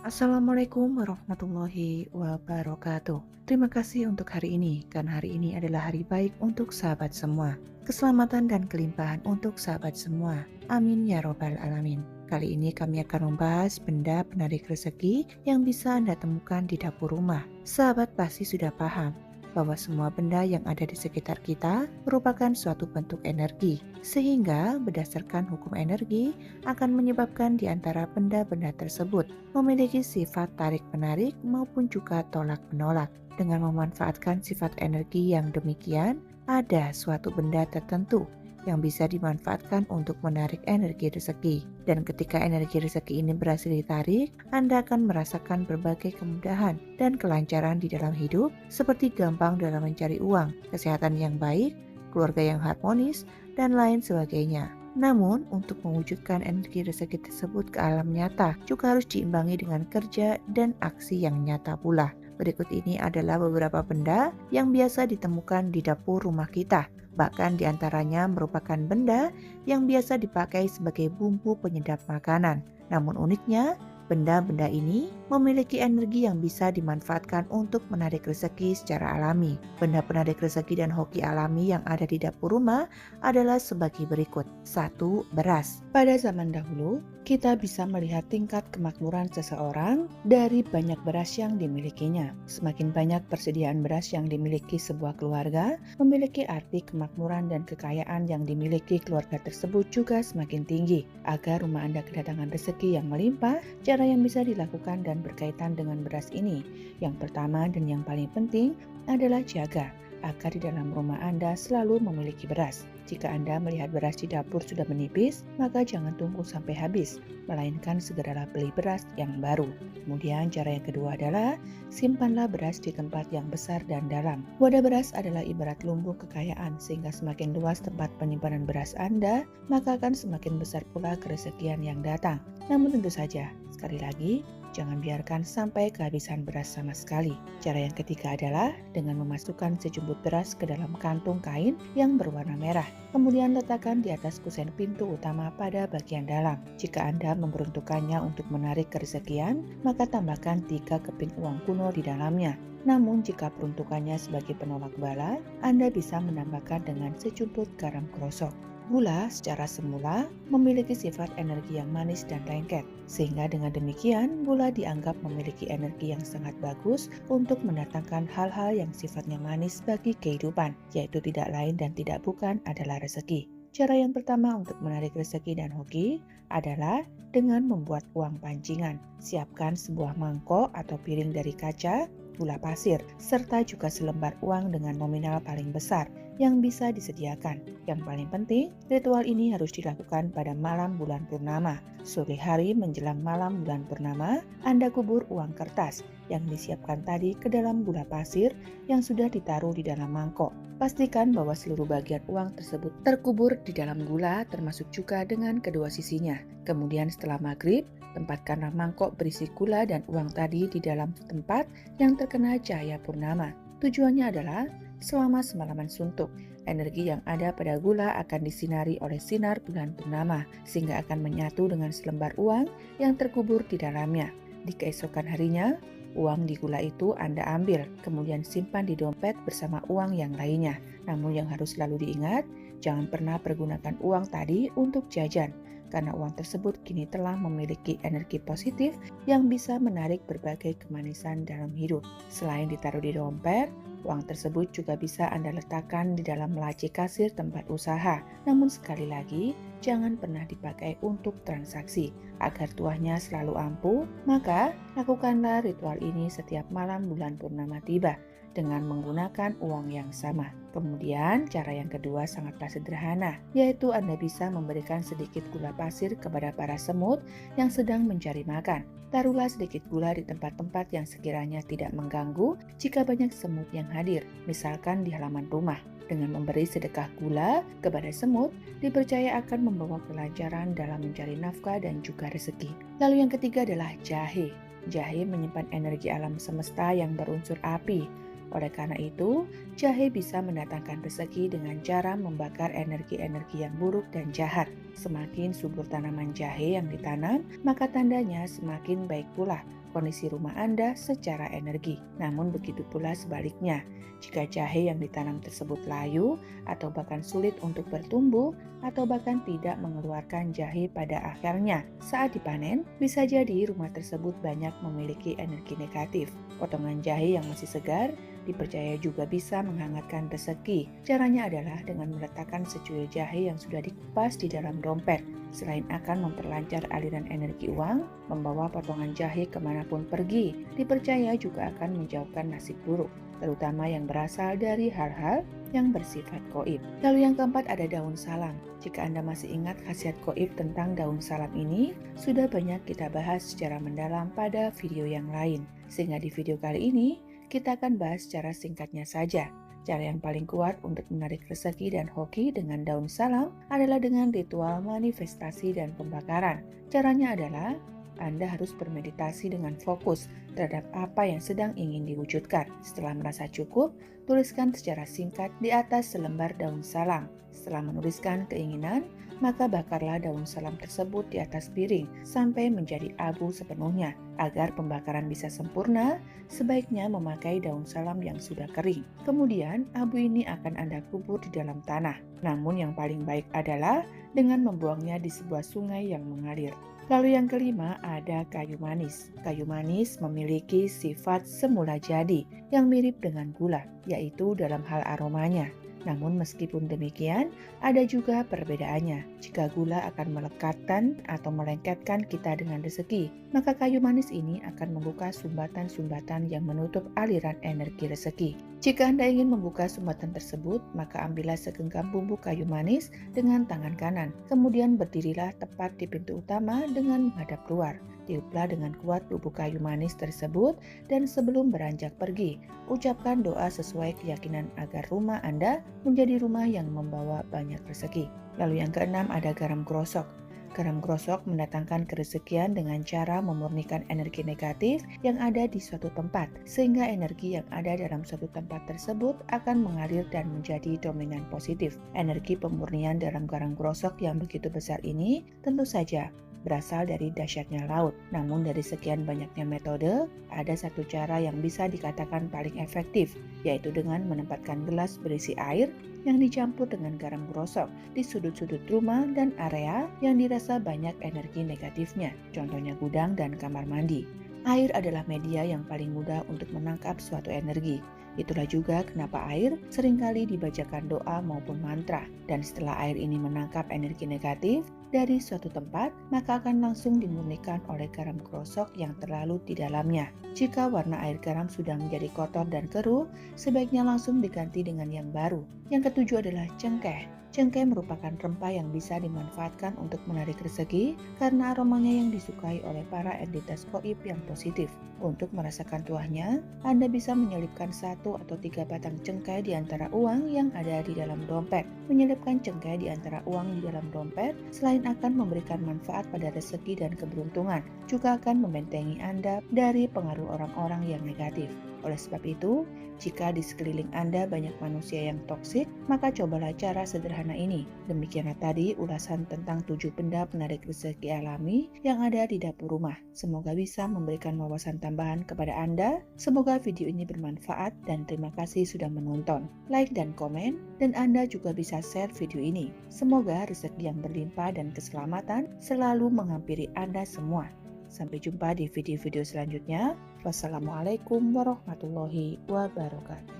Assalamualaikum warahmatullahi wabarakatuh. Terima kasih untuk hari ini, karena hari ini adalah hari baik untuk sahabat semua. Keselamatan dan kelimpahan untuk sahabat semua. Amin ya robbal alamin. Kali ini kami akan membahas benda penarik rezeki yang bisa Anda temukan di dapur rumah. Sahabat pasti sudah paham bahwa semua benda yang ada di sekitar kita merupakan suatu bentuk energi. Sehingga berdasarkan hukum energi akan menyebabkan di antara benda-benda tersebut memiliki sifat tarik-menarik maupun juga tolak-menolak. Dengan memanfaatkan sifat energi yang demikian, ada suatu benda tertentu yang bisa dimanfaatkan untuk menarik energi rezeki. Dan ketika energi rezeki ini berhasil ditarik, Anda akan merasakan berbagai kemudahan dan kelancaran di dalam hidup, seperti gampang dalam mencari uang, kesehatan yang baik, keluarga yang harmonis, dan lain sebagainya. Namun, untuk mewujudkan energi rezeki tersebut ke alam nyata juga harus diimbangi dengan kerja dan aksi yang nyata pula. Berikut ini adalah beberapa benda yang biasa ditemukan di dapur rumah kita. Bahkan diantaranya merupakan benda yang biasa dipakai sebagai bumbu penyedap makanan. Namun uniknya, benda-benda ini memiliki energi yang bisa dimanfaatkan untuk menarik rezeki secara alami. Benda penarik rezeki dan hoki alami yang ada di dapur rumah adalah sebagai berikut. 1. Beras. Pada zaman dahulu, kita bisa melihat tingkat kemakmuran seseorang dari banyak beras yang dimilikinya. Semakin banyak persediaan beras yang dimiliki sebuah keluarga, memiliki arti kemakmuran dan kekayaan yang dimiliki keluarga tersebut juga semakin tinggi. Agar rumah Anda kedatangan rezeki yang melimpah, cara yang bisa dilakukan dan berkaitan dengan beras ini. Yang pertama dan yang paling penting adalah jaga agar di dalam rumah Anda selalu memiliki beras. Jika Anda melihat beras di dapur sudah menipis, maka jangan tunggu sampai habis, melainkan segeralah beli beras yang baru. Kemudian cara yang kedua adalah simpanlah beras di tempat yang besar dan dalam. Wadah beras adalah ibarat lumbung kekayaan, sehingga semakin luas tempat penyimpanan beras Anda, maka akan semakin besar pula kerezekian yang datang. Namun tentu saja, sekali lagi, jangan biarkan sampai kehabisan beras sama sekali. Cara yang ketiga adalah dengan memasukkan sejumput beras ke dalam kantung kain yang berwarna merah. Kemudian letakkan di atas kusen pintu utama pada bagian dalam. Jika Anda memperuntukkannya untuk menarik kerezekian, maka tambahkan 3 keping uang kuno di dalamnya. Namun jika peruntukannya sebagai penolak bala, Anda bisa menambahkan dengan sejumput garam krosok. Gula secara semula memiliki sifat energi yang manis dan lengket, sehingga dengan demikian gula dianggap memiliki energi yang sangat bagus untuk mendatangkan hal-hal yang sifatnya manis bagi kehidupan, yaitu tidak lain dan tidak bukan adalah rezeki. Cara yang pertama untuk menarik rezeki dan hoki adalah dengan membuat uang pancingan. Siapkan sebuah mangkok atau piring dari kaca, gula pasir, serta juga selembar uang dengan nominal paling besar yang bisa disediakan. Yang paling penting, ritual ini harus dilakukan pada malam bulan purnama. Sore hari menjelang malam bulan purnama, Anda kubur uang kertas yang disiapkan tadi ke dalam gula pasir yang sudah ditaruh di dalam mangkok. Pastikan bahwa seluruh bagian uang tersebut terkubur di dalam gula, termasuk juga dengan kedua sisinya. Kemudian setelah maghrib, tempatkanlah mangkok berisi gula dan uang tadi di dalam tempat yang terkena cahaya purnama. Tujuannya adalah selama semalaman suntuk, energi yang ada pada gula akan disinari oleh sinar bulan purnama, sehingga akan menyatu dengan selembar uang yang terkubur di dalamnya. Di keesokan harinya, uang di gula itu Anda ambil, kemudian simpan di dompet bersama uang yang lainnya. Namun yang harus selalu diingat, jangan pernah pergunakan uang tadi untuk jajan, karena uang tersebut kini telah memiliki energi positif yang bisa menarik berbagai kemanisan dalam hidup. Selain ditaruh di dompet, uang tersebut juga bisa Anda letakkan di dalam laci kasir tempat usaha. Namun sekali lagi, jangan pernah dipakai untuk transaksi. Agar tuahnya selalu ampuh, maka lakukanlah ritual ini setiap malam bulan purnama tiba dengan menggunakan uang yang sama. Kemudian cara yang kedua sangatlah sederhana, yaitu Anda bisa memberikan sedikit gula pasir kepada para semut yang sedang mencari makan. Taruhlah sedikit gula di tempat-tempat yang sekiranya tidak mengganggu jika banyak semut yang hadir, misalkan di halaman rumah. Dengan memberi sedekah gula kepada semut, dipercaya akan membawa kelancaran dalam mencari nafkah dan juga rezeki. Lalu yang ketiga adalah jahe. Jahe menyimpan energi alam semesta yang berunsur api. Oleh karena itu, jahe bisa mendatangkan rezeki dengan cara membakar energi-energi yang buruk dan jahat. Semakin subur tanaman jahe yang ditanam, maka tandanya semakin baik pula kondisi rumah Anda secara energi. Namun begitu pula sebaliknya, jika jahe yang ditanam tersebut layu atau bahkan sulit untuk bertumbuh atau bahkan tidak mengeluarkan jahe pada akhirnya saat dipanen, bisa jadi rumah tersebut banyak memiliki energi negatif. Potongan jahe yang masih segar dipercaya juga bisa menghangatkan rezeki. Caranya adalah dengan meletakkan secuil jahe yang sudah dikupas di dalam dompet. Selain akan memperlancar aliran energi uang, membawa potongan jahe kemanapun pergi, dipercaya juga akan menjauhkan nasib buruk, terutama yang berasal dari hal-hal yang bersifat gaib. Lalu yang keempat ada daun salam. Jika Anda masih ingat khasiat gaib tentang daun salam ini, sudah banyak kita bahas secara mendalam pada video yang lain. Sehingga di video kali ini, kita akan bahas secara singkatnya saja. Cara yang paling kuat untuk menarik rezeki dan hoki dengan daun salam adalah dengan ritual manifestasi dan pembakaran. Caranya adalah Anda harus bermeditasi dengan fokus terhadap apa yang sedang ingin diwujudkan. Setelah merasa cukup, tuliskan secara singkat di atas selembar daun salam. Setelah menuliskan keinginan, maka bakarlah daun salam tersebut di atas piring sampai menjadi abu sepenuhnya. Agar pembakaran bisa sempurna, sebaiknya memakai daun salam yang sudah kering. Kemudian, abu ini akan Anda kubur di dalam tanah. Namun yang paling baik adalah dengan membuangnya di sebuah sungai yang mengalir. Lalu yang kelima ada kayu manis. Kayu manis memiliki sifat semula jadi yang mirip dengan gula, yaitu dalam hal aromanya. Namun meskipun demikian, ada juga perbedaannya. Jika gula akan melekatkan atau melengketkan kita dengan rezeki, maka kayu manis ini akan membuka sumbatan-sumbatan yang menutup aliran energi rezeki. Jika Anda ingin membuka sumbatan tersebut, maka ambillah segenggam bumbu kayu manis dengan tangan kanan. Kemudian berdirilah tepat di pintu utama dengan menghadap keluar. Tiuplah dengan kuat bubuk kayu manis tersebut dan sebelum beranjak pergi, ucapkan doa sesuai keyakinan agar rumah Anda menjadi rumah yang membawa banyak rezeki. Lalu yang keenam ada garam grosok. Garam grosok mendatangkan kerezekian dengan cara memurnikan energi negatif yang ada di suatu tempat, sehingga energi yang ada dalam suatu tempat tersebut akan mengalir dan menjadi dominan positif. Energi pemurnian dalam garam grosok yang begitu besar ini tentu saja berasal dari dahsyatnya laut. Namun dari sekian banyaknya metode, ada satu cara yang bisa dikatakan paling efektif, yaitu dengan menempatkan gelas berisi air yang dicampur dengan garam grosok di sudut-sudut rumah dan area yang dirasa banyak energi negatifnya, contohnya gudang dan kamar mandi. Air adalah media yang paling mudah untuk menangkap suatu energi. Itulah juga kenapa air seringkali dibacakan doa maupun mantra, dan setelah air ini menangkap energi negatif dari suatu tempat, maka akan langsung dimurnikan oleh garam grosok yang terlalu di dalamnya. Jika warna air garam sudah menjadi kotor dan keruh, sebaiknya langsung diganti dengan yang baru. Yang ketujuh adalah cengkeh. Cengkeh merupakan rempah yang bisa dimanfaatkan untuk menarik rezeki karena aromanya yang disukai oleh para entitas gaib yang positif. Untuk merasakan tuahnya, Anda bisa menyelipkan 1 atau 3 batang cengkeh di antara uang yang ada di dalam dompet. Menyelipkan cengkeh di antara uang di dalam dompet selain akan memberikan manfaat pada rezeki dan keberuntungan, juga akan membentengi Anda dari pengaruh orang-orang yang negatif. Oleh sebab itu, jika di sekeliling Anda banyak manusia yang toksik, maka cobalah cara sederhana ini. Demikianlah tadi ulasan tentang 7 benda penarik rezeki alami yang ada di dapur rumah. Semoga bisa memberikan wawasan tambahan kepada Anda. Semoga video ini bermanfaat dan terima kasih sudah menonton. Like dan komen, dan Anda juga bisa share video ini. Semoga rezeki yang berlimpah dan keselamatan selalu menghampiri Anda semua. Sampai jumpa di video-video selanjutnya. Wassalamualaikum warahmatullahi wabarakatuh.